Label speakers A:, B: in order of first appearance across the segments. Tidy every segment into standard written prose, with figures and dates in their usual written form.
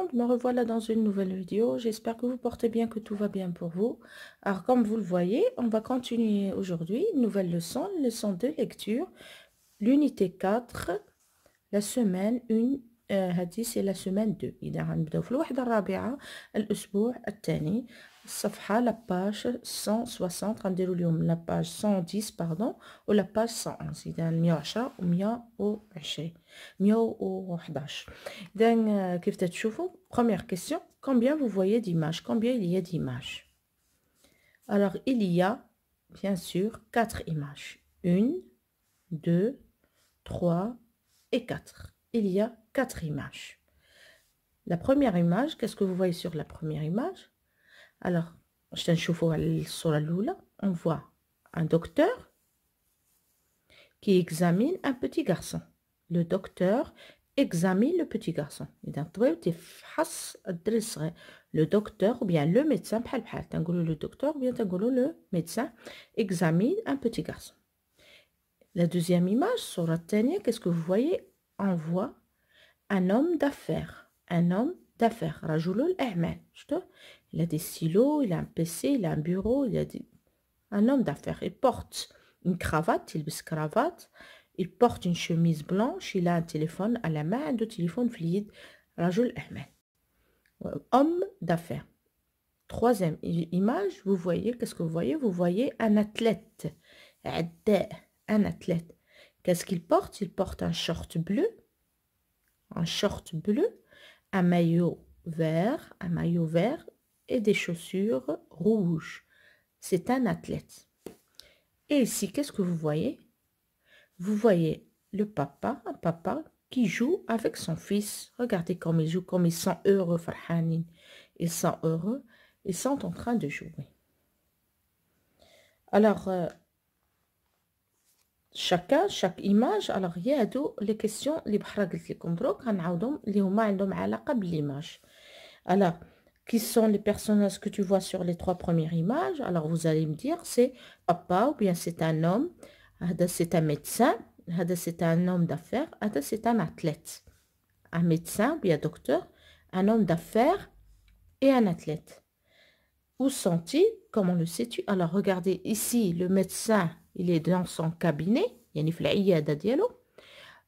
A: monde, me revoilà dans une nouvelle vidéo. J'espère que vous portez bien, que tout va bien pour vous. Alors comme vous le voyez, on va continuer aujourd'hui une nouvelle leçon, leçon de lecture, l'unité 4, la semaine 1. هذه c'est la semaine 2. إذا غنبداو في الوحدة الرابعة الأسبوع الثاني الصفحة لا باج 160 غنديرو اليوم لا باج 110 باردون ولا باج 111 إذا 110 و 120 111. إذا كيف تشوفوا première question, combien vous voyez d'images, combien il y a d'images? Alors il y a bien sûr 4 images, 1, 2, 3 et 4. Il y a 4 images. La première image, qu'est-ce que vous voyez sur la première image? Alors, on voit un docteur qui examine un petit garçon. Le docteur examine le petit garçon. Le docteur ou bien le médecin, le docteur ou bien le médecin examine un petit garçon. La deuxième image, sur la dernière, qu'est-ce que vous voyez? On voit un homme d'affaires. Un homme d'affaires. Rajulul Ahmed. Il a des stylos, il a un PC, il a un bureau, un homme d'affaires. Il porte une cravate, il bise cravate. Il porte une chemise blanche, il a un téléphone à la main, un téléphone fluide. Rajul Ahmed. Homme d'affaires. Troisième image, vous voyez, qu'est-ce que vous voyez? Vous voyez un athlète. Un athlète. Qu'est-ce qu'il porte? Il porte un short bleu, un maillot vert et des chaussures rouges. C'est un athlète. Et ici, qu'est-ce que vous voyez? Vous voyez le papa, un papa qui joue avec son fils. Regardez comme ils jouent, comme ils sont heureux, Farhanin. Ils sont heureux, ils sont en train de jouer. Alors, chaque image, alors il y a les questions les l'image. Alors, qui sont les personnages que tu vois sur les 3 premières images? Alors vous allez me dire c'est papa ou bien c'est un homme, c'est un médecin, c'est un homme d'affaires, c'est un athlète. Un médecin ou bien docteur, un homme d'affaires et un athlète. Où sont-ils? Comment le sais-tu? Alors regardez ici, le médecin, il est dans son cabinet,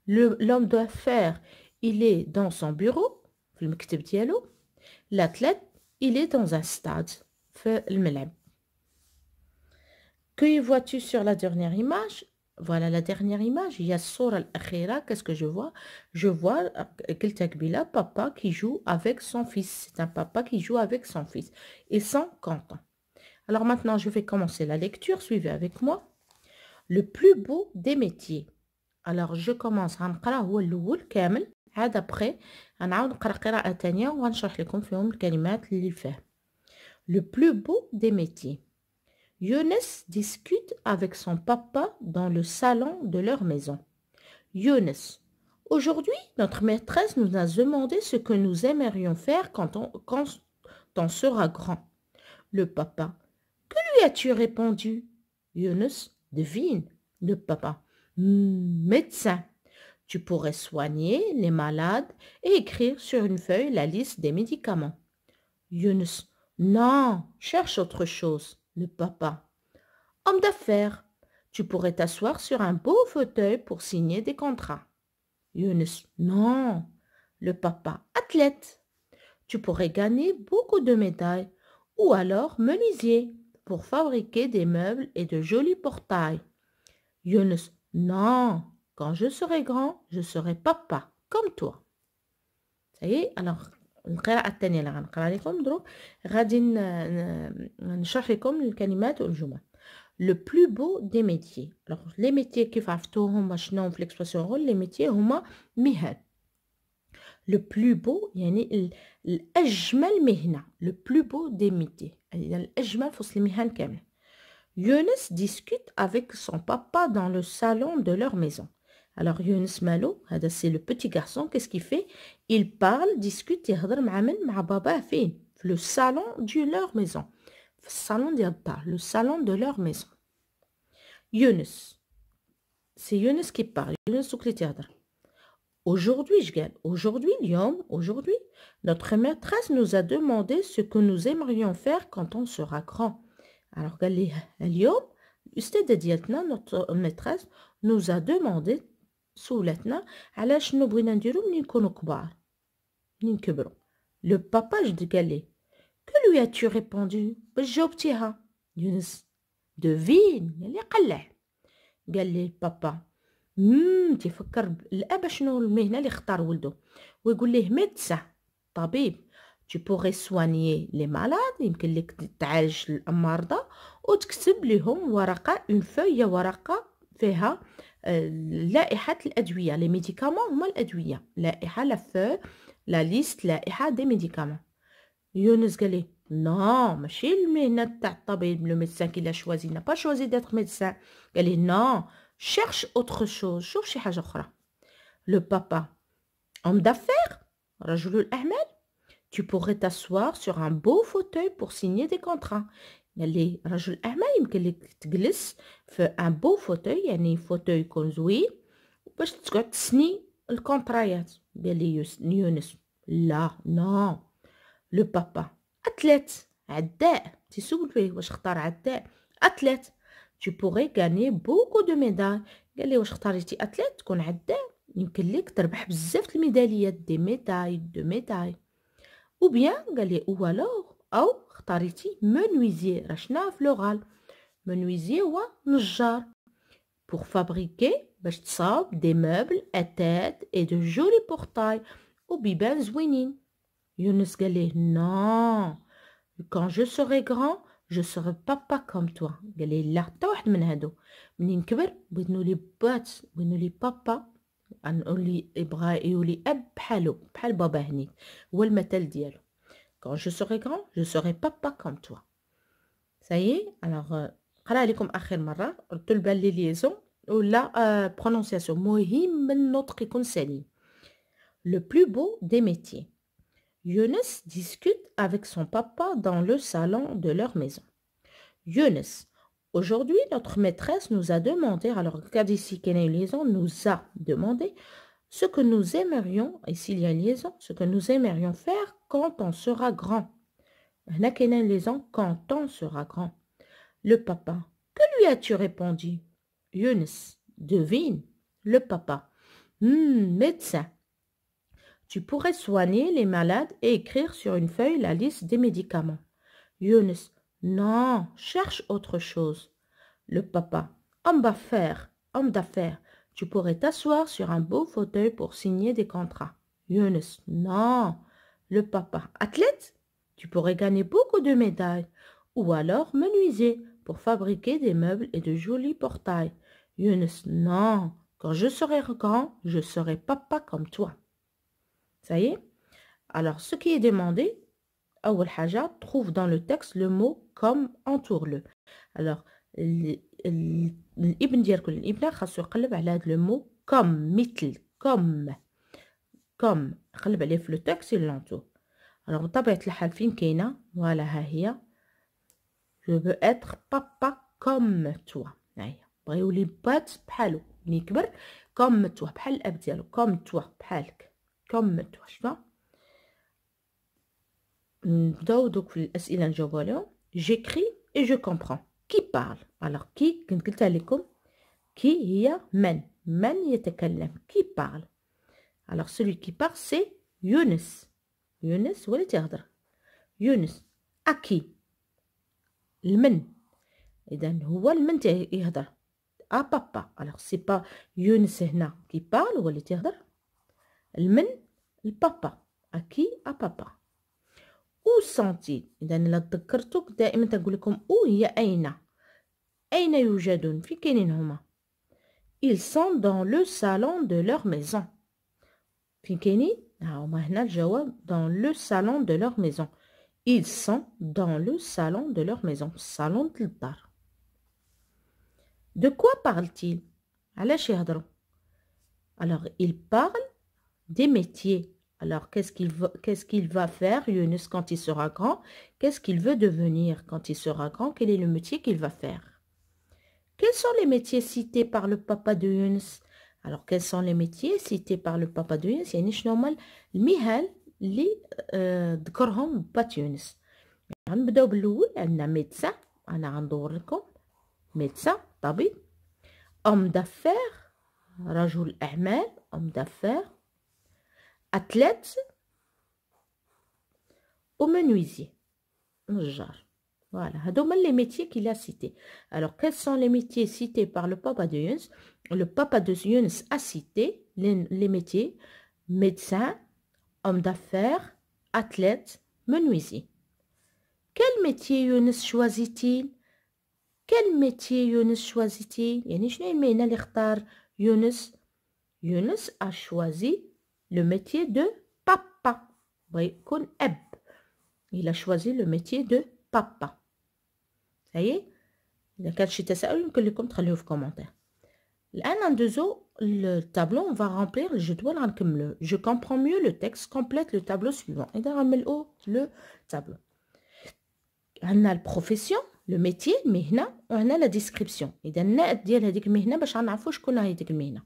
A: l'homme d'affaires, il est dans son bureau, l'athlète, il est dans un stade. Que vois-tu sur la dernière image? Voilà la dernière image. Il y a Sura al-Akhira. Qu'est-ce que je vois? Je vois papa qui joue avec son fils. C'est un papa qui joue avec son fils. Ils sont contents. Alors maintenant, je vais commencer la lecture. Suivez avec moi. Le plus beau des métiers. Alors, je commence. Après, le plus beau des métiers. Younes discute avec son papa dans le salon de leur maison. Younes, aujourd'hui, notre maîtresse nous a demandé ce que nous aimerions faire quand on sera grand. Le papa, que lui as-tu répondu? Younes, devine. Le papa, médecin. Tu pourrais soigner les malades et écrire sur une feuille la liste des médicaments. Younes, non, cherche autre chose. Le papa, homme d'affaires. Tu pourrais t'asseoir sur un beau fauteuil pour signer des contrats. Younes, non. Le papa, athlète. Tu pourrais gagner beaucoup de médailles. Ou alors menuisier pour fabriquer des meubles et de jolis portails. Younes, non. Quand je serai grand, je serai papa, comme toi. Ça y est, alors, القراءة الثانية اللي غنقرا لكم دروك غادي نشرح لكم الكلمات والجمل. Le plus beau des métiers. Alors, les métiers كيف عرفتوهم شنو في l'expression les métiers هما مهن. Le plus beau يعني الأجمل مهنة. Le plus beau des métiers. يعني الأجمل في وسط المهن كاملة. Younes discute avec son papa dans le salon de leur maison. Alors, Younes Malo, c'est le petit garçon, qu'est-ce qu'il fait? Il parle, discute, le salon de leur maison. Le salon de leur maison. Younes. C'est Younes qui parle. Younes Aujourd'hui, aujourd'hui, notre maîtresse nous a demandé ce que nous aimerions faire quand on sera grand. Alors, قال لي اليوم الأستاذة ديالتنا notre maîtresse nous a demandé سولتنا على شنو بغينا نديرو منين نكونوا كبار منين نكبروا. Le papa قال لي que lui as-tu répondu باش جاوبتيها يونس devine اللي قلع. قال لي البابا تيفكر الاب شنو المهنه اللي اختار ولده ويقول ليه ميدسان طبيب. tu pourrais soigner les malades يمكن لك تعالج المرضى وتكتب لهم ورقه اون فeuille ورقه فيها لائحه الادويه لي ميديكامون هما الادويه لائحه لا فو لا ليست لائحه دي ميديكامون. يونس قال لي نو ماشي المهنه تاع الطبيب لو ميدسان كي لا شوازي نا با شوازي داتر ميدسان. قال لي نو cherche autre chose شوف شي حاجة أخرى. Le papa homme d'affaires رجل الأعمال tu pourrais t'asseoir sur un beau fauteuil pour signer des contrats. قال لي رجل الأعمال يمكن لك تجلس في un beau fauteuil يعني فوتوي يكون زوين باش تقعد تسني الكونترايات. قال لي يونس لا نو. لو بابا أتليت عداء تيسول فيه واش اختار عداء أتليت tu pourrais gagner beaucoup de médailles. قال لي واش اختاريتي أتليت تكون عداء يمكن لك تربح بزاف الميداليات دي ميداي دو ميداي. او بيان قال لي او الوغ او اختاريتي منويزي راه شناها في لوغال منويزي هو نجار pour fabriquer باش تصاوب دي موبل اتات اي دو جولي بورتاي وبيبان زوينين. يونس قال ليه نو quand je serai grand je serai papa comme toi. قال لي لا حتى واحد من هادو منين نكبر بغيت نولي بات بغيت نولي بابا نولي يبغى يولي اب بحالو بحال بابا هنيك هو المثل ديالو. quand je serai grand je serai papa comme toi. ça y est alors قرا لكم اخر مره ردوا البال لي ليزون ولا برونونسياسيون مهم النطق يكون سليم. le plus beau des métiers. Younes discute avec son papa dans le salon de leur maison. Younes, aujourd'hui notre maîtresse nous a demandé, alors regarde ici qu'il y a une liaison, nous a demandé ce que nous aimerions, ici il y a une liaison, ce que nous aimerions faire quand on sera grand. هنا كاينه une liaison quand on sera grand. Le papa, que lui as-tu répondu? Younes, devine. Le papa, médecin. Tu pourrais soigner les malades et écrire sur une feuille la liste des médicaments. Younes, non, cherche autre chose. Le papa, homme d'affaires, tu pourrais t'asseoir sur un beau fauteuil pour signer des contrats. Younes, non. Le papa, athlète, tu pourrais gagner beaucoup de médailles. Ou alors menuisier pour fabriquer des meubles et de jolis portails. Younes, non. Quand je serai grand, je serai papa comme toi. Ça y est. Alors, ce qui est demandé, أول حاجة, trouve dans le texte le mot comme, entoure-le. Alors, الابن ديالكم الابنة خاصو يقلب على هذا le mot comme, مثل, comme, قلب عليه في le texte il l'entoure. Alors, بطبيعة الحال فين كاينة؟ voilà ها هي. Je veux être papa comme toi. ها هي. بغا يولي بات بحالو ملي يكبر comme toi بحال الاب ديالو comme toi بحالك. comme toi شفا نبداو دوك في الاسئله نجاوبو عليهم. j'écris et je comprends. qui parle alors qui كنت قلتها لكم qui هي من يتكلم qui parle alors celui qui parle c'est يونس هو اللي تيهضر يونس à qui المن اذا هو المن يهضر à papa alors c'est pas يونس هنا qui parle هو اللي تيهضر المن البابا أكي أبابا. أو سنتي إذا إلا تذكرتوك دائما تقول لكم أو هي أين يوجدون في كاينين هما. ils sont dans le salon de leur maison. في كاينين هما هنا الجواب dans le salon de leur maison. ils sont dans le salon de leur maison الصالون د الدار. de quoi parle-t-il علاش يهضروا alors il parle des métiers. Alors, qu'est-ce qu'il va faire, Younes, quand il sera grand? Qu'est-ce qu'il veut devenir quand il sera grand? Quel est le métier qu'il va faire? Quels sont les métiers cités par le papa de Younes? Alors, quels sont les métiers cités par le papa de Younes؟ يعني شنو هما المهن اللي ذكرهم بات يونس. غنبداو بالأول. عندنا ميدسان، أنا غندور لكم ميدسان طبيب. أم دافير رجل أعمال، أم دافير. أتليت ومنويزي نجار. Voilà, هادوما les métiers qu'il a cités. Alors, quels sont les métiers cités par le papa de Younes? Le papa de Younes a cité les métiers médecin, homme d'affaires, athlète, menuisier. Quel métier Younes choisit-il? Quel métier Younes choisit-il? يعني شنو المهنة اللي اختار يونس؟ يونس a choisi le métier de papa. بغى يكون أب. Il a choisi le métier de papa. Ça y est. إذا كان شي تساؤل يمكن لكم تخليوه في كومنتير. الآن ندوزو التابلو. on va remplir الجدول غنكملو. Je comprends mieux le texte. Complète le tableau suivant. إذا غنملئو le tableau. عندنا البروفيسيون لو ميتي المهنة، وهنا لا ديسكريبسيون. إذا النائد ديال هذيك المهنة باش غنعرفو شكون هي ديك المهنة.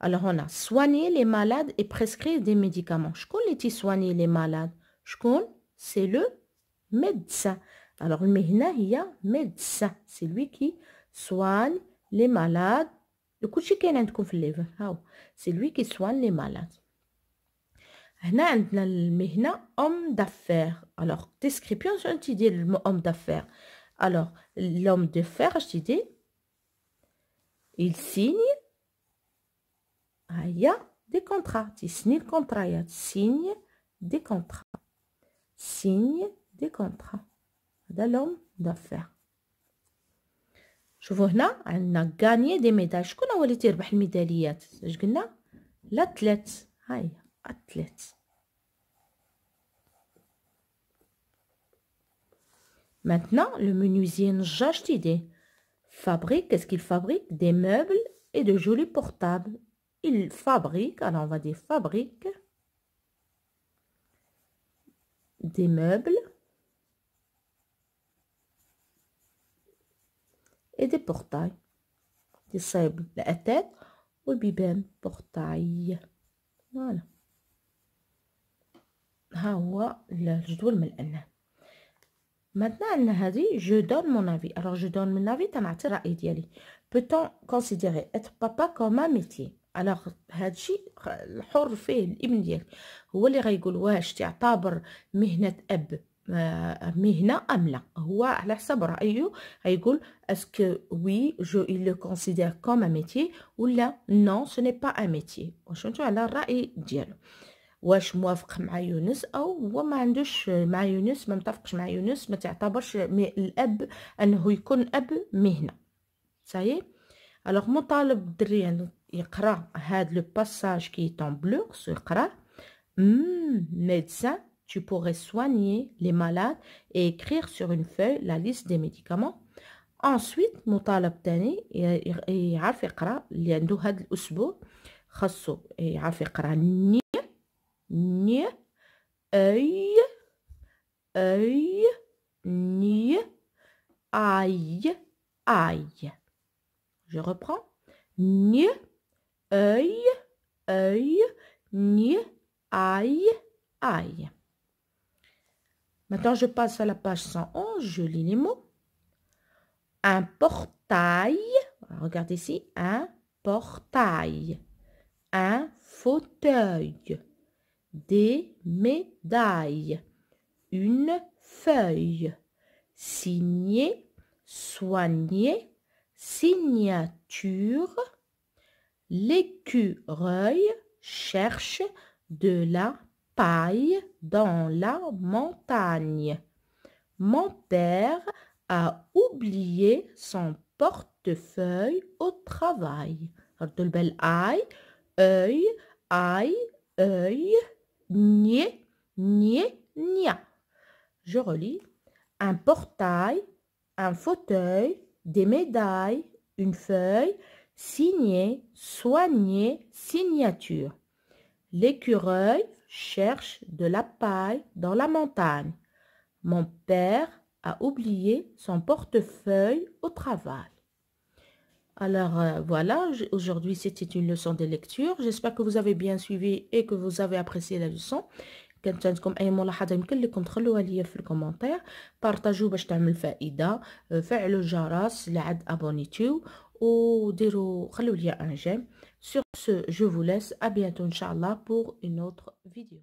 A: Alors هنا soigner les malades et prescrire des médicaments. شكون اللي تيسواني les malades؟ شكون؟ c'est le médecin. Alors المهنة هي médecin. c'est lui qui soigne les malades. كلشي كاين عندكم في الليفر هاو. c'est lui qui soigne les malades. هنا عندنا المهنة homme d'affaires. Alors description شنو تيدير homme d'affaires؟ Alors l'homme d'affaires اش تيدير؟ il signe هيا des contrats. تيسني الكونطرايات. signe des contrats. signe des contrats. هذا l'homme d'affaires. شوفوا هنا عندنا gagner des médailles. شكون هو اللي تيربح الميداليات؟ اش قلنا؟ l'athlète. هاي athlète. Maintenant, le menuisier نجار اش تيدير؟ fabrique. Qu'est-ce qu'il fabrique? Des meubles et de jolis portables. Il fabrique, alors on va dire fabrique des meubles et des portails. يصايب الأتات والبيبان portail. Voilà. ها هو الجدول ملأناه. Maintenant عندنا هذه je donne mon avis. Alors je donne mon avis تنعطي الرأي ديالي. Peut-on considérer être papa comme un métier? Alors هادشي الحر فيه الابن ديالك هو اللي غيقول واش تعتبر مهنة أب مهنة أم لا. هو على حسب رأيه غيقول اسكو وي il le considère comme un métier ولا non ce n'est pas un métier. واش نتو على الرأي ديالو. واش موافق مع يونس او هو ما عندوش مع يونس، ما متفقش مع يونس، ما تعتبرش الاب انه يكون اب مهنه. صايي. الوغ مطالب الدري يقرا هاد لو باساج كي طون بلو، خصو يقرا médecin tu pourrais soigner les malades et écrire sur une feuille la liste des médicaments. ensuite مطالب تاني يعرف يقرا اللي عنده هاد الاسبوع، خاصو يعرف يقرا ni, œil, œil, ni, aïe, aïe. Je reprends. Ni, œil, œil, ni, aïe, aïe. Maintenant, je passe à la page 111, je lis les mots. Un portail, regardez ici, un portail, un fauteuil, des médailles, une feuille, signer, soigner, signature, l'écureuil cherche de la paille dans la montagne. Mon père a oublié son portefeuille au travail. ردوا البال œil, œil, œil, nié, nié, nia. Je relis. Un portail, un fauteuil, des médailles, une feuille, signer, soigner, signature. L'écureuil cherche de la paille dans la montagne. Mon père a oublié son portefeuille au travail. Alors voilà, aujourd'hui c'était une leçon de lecture. J'espère que vous avez bien suivi et que vous avez apprécié la leçon. كانت عندكم أي ملاحظة يمكن لكم تخلوها لي في الكومنتير. بارطاجوا باش تعمل فائدة. فعلوا الجرس لعد abonnez-vous وديروا خلوا لي un j'aime. Sur ce, je vous laisse. À bientôt, Inch'Allah, pour une autre vidéo.